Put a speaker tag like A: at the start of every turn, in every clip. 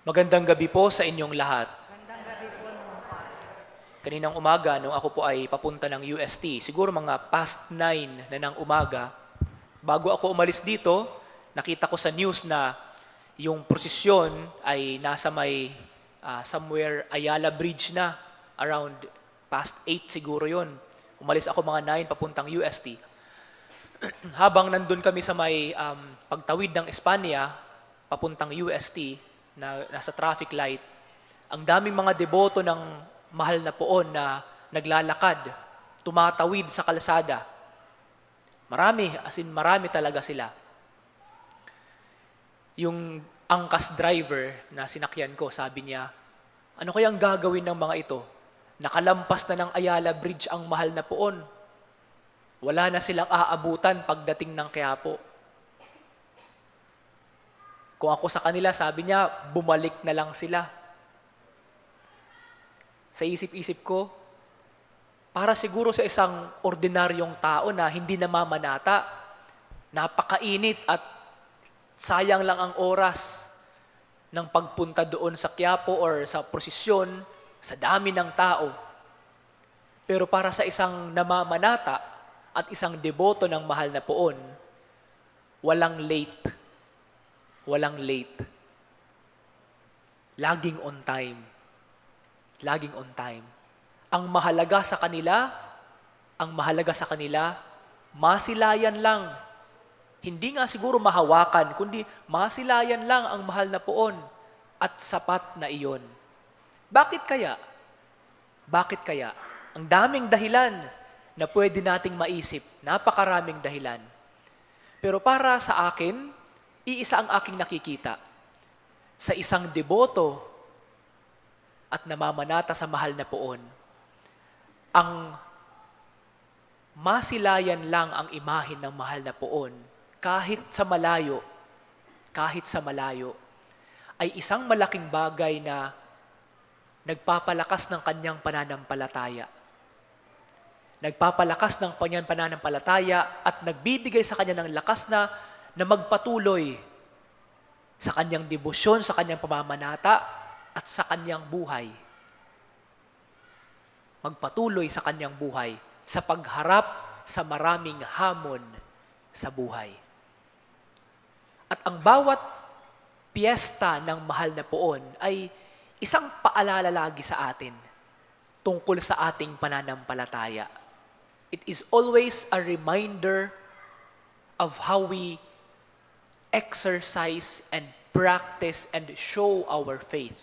A: Magandang gabi po sa inyong lahat.
B: Magandang gabi po naman po.
A: Kaninang umaga, nung ako po ay papunta ng UST, siguro mga past 9 na ng umaga, bago ako umalis dito, nakita ko sa news na yung prosesyon ay nasa may somewhere Ayala Bridge na, around past 8 siguro yon. Umalis ako mga 9 papuntang UST. Habang nandun kami sa may pagtawid ng Espanya, papuntang UST, na nasa traffic light, ang daming mga deboto ng mahal na poon na naglalakad, tumatawid sa kalsada. Marami, as in marami talaga sila. Yung angkas driver na sinakyan ko, sabi niya, ano kayang gagawin ng mga ito? Nakalampas na ng Ayala Bridge ang mahal na poon. Wala na silang aabutan pagdating ng Quiapo. Kung ako sa kanila, sabi niya, bumalik na lang sila. Sa isip-isip ko, para siguro sa isang ordinaryong tao na hindi namamanata, napakainit at sayang lang ang oras ng pagpunta doon sa Quiapo or sa prosesyon, sa dami ng tao. Pero para sa isang namamanata at isang deboto ng mahal na poon, walang late. Walang late. Laging on time. Laging on time. Ang mahalaga sa kanila, masilayan lang. Hindi nga siguro mahawakan, kundi masilayan lang ang mahal na poon at sapat na iyon. Bakit kaya? Bakit kaya? Ang daming dahilan na pwede nating maisip. Napakaraming dahilan. Pero para sa akin, iisa ang aking nakikita. Sa isang deboto at namamanata sa mahal na poon, ang masilayan lang ang imahin ng mahal na poon kahit sa malayo, ay isang malaking bagay na nagpapalakas ng kanyang pananampalataya. Nagpapalakas ng kanyang pananampalataya at nagbibigay sa kanya ng lakas na magpatuloy sa kanyang debosyon, sa kanyang pamamanata, at sa kanyang buhay. Magpatuloy sa kanyang buhay sa pagharap sa maraming hamon sa buhay. At ang bawat piyesta ng mahal na poon ay isang paalala lagi sa atin tungkol sa ating pananampalataya. It is always a reminder of how we exercise and practice and show our faith.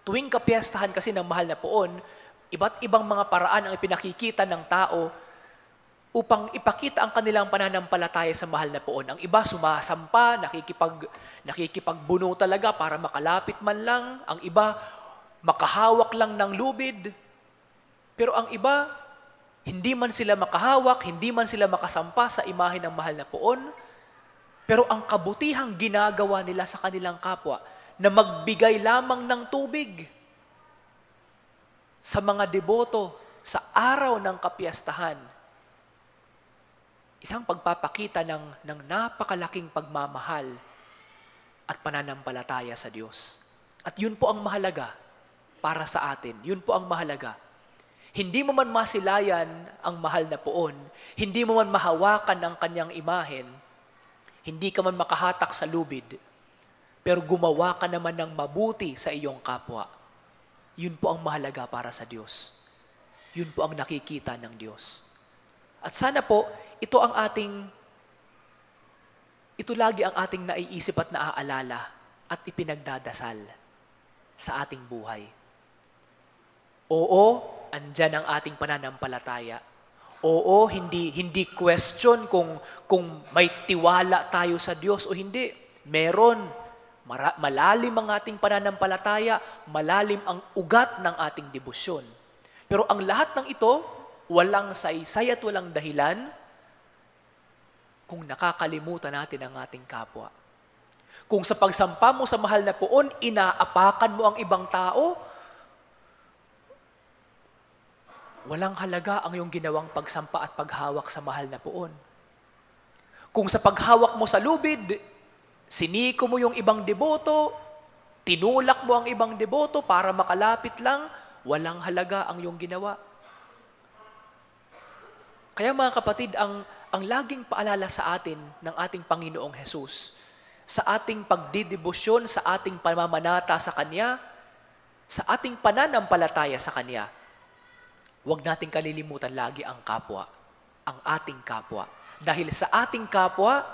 A: Tuwing kapiyastahan kasi ng mahal na poon, iba't ibang mga paraan ang ipinakikita ng tao upang ipakita ang kanilang pananampalataya sa mahal na poon. Ang iba sumasampa, nakikipagbuno talaga para makalapit man lang. Ang iba makahawak lang ng lubid. Pero ang iba, hindi man sila makahawak, hindi man sila makasampa sa imahe ng mahal na poon, pero ang kabutihang ginagawa nila sa kanilang kapwa na magbigay lamang ng tubig sa mga deboto sa araw ng kapiyastahan, isang pagpapakita ng napakalaking pagmamahal at pananampalataya sa Diyos. At yun po ang mahalaga para sa atin. Yun po ang mahalaga. Hindi mo man masilayan ang mahal na poon, hindi mo man mahawakan ang kanyang imahen, hindi ka man makahatak sa lubid, pero gumawa ka naman ng mabuti sa iyong kapwa. Yun po ang mahalaga para sa Diyos. Yun po ang nakikita ng Diyos. At sana po, ito lagi ang ating naiisip at naaalala at ipinagdadasal sa ating buhay. Oo, andyan ang ating pananampalataya. Oo, hindi question kung may tiwala tayo sa Diyos o hindi. Meron. Malalim ang ating pananampalataya, malalim ang ugat ng ating debosyon. Pero ang lahat ng ito, walang saysay at walang dahilan kung nakakalimutan natin ang ating kapwa. Kung sa pagsampa mo sa mahal na poon, inaapakan mo ang ibang tao, walang halaga ang iyong ginawang pagsampa at paghawak sa mahal na poon. Kung sa paghawak mo sa lubid, siniko mo yung ibang deboto, Tinulak mo ang ibang deboto para makalapit lang, walang halaga ang iyong ginawa. Kaya mga kapatid, ang laging paalala sa atin ng ating Panginoong Hesus, sa ating pagdidebosyon, sa ating pamamanata sa Kanya, sa ating pananampalataya sa Kanya, huwag nating kalilimutan lagi ang kapwa, ang ating kapwa. Dahil sa ating kapwa,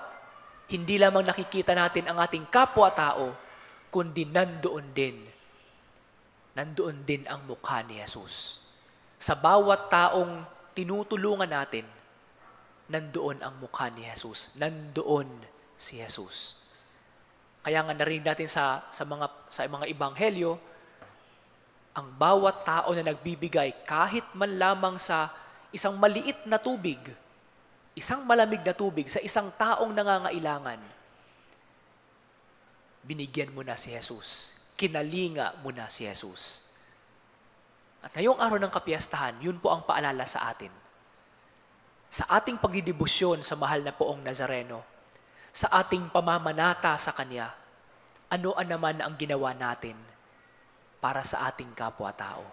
A: hindi lamang nakikita natin ang ating kapwa-tao, kundi nandoon din ang mukha ni Jesus. Sa bawat taong tinutulungan natin, nandoon ang mukha ni Jesus. Nandoon si Jesus. Kaya nga narinig natin sa mga ebanghelyo, ang bawat tao na nagbibigay kahit man lamang sa isang maliit na tubig, isang malamig na tubig sa isang taong nangangailangan, binigyan mo na si Jesus. Kinalinga mo na si Jesus. At ngayong araw ng kapiyastahan, yun po ang paalala sa atin. Sa ating pagdidebosyon sa mahal na Poong Nazareno, sa ating pamamanata sa Kanya, ano naman ang ginawa natin para sa ating kapwa-tao.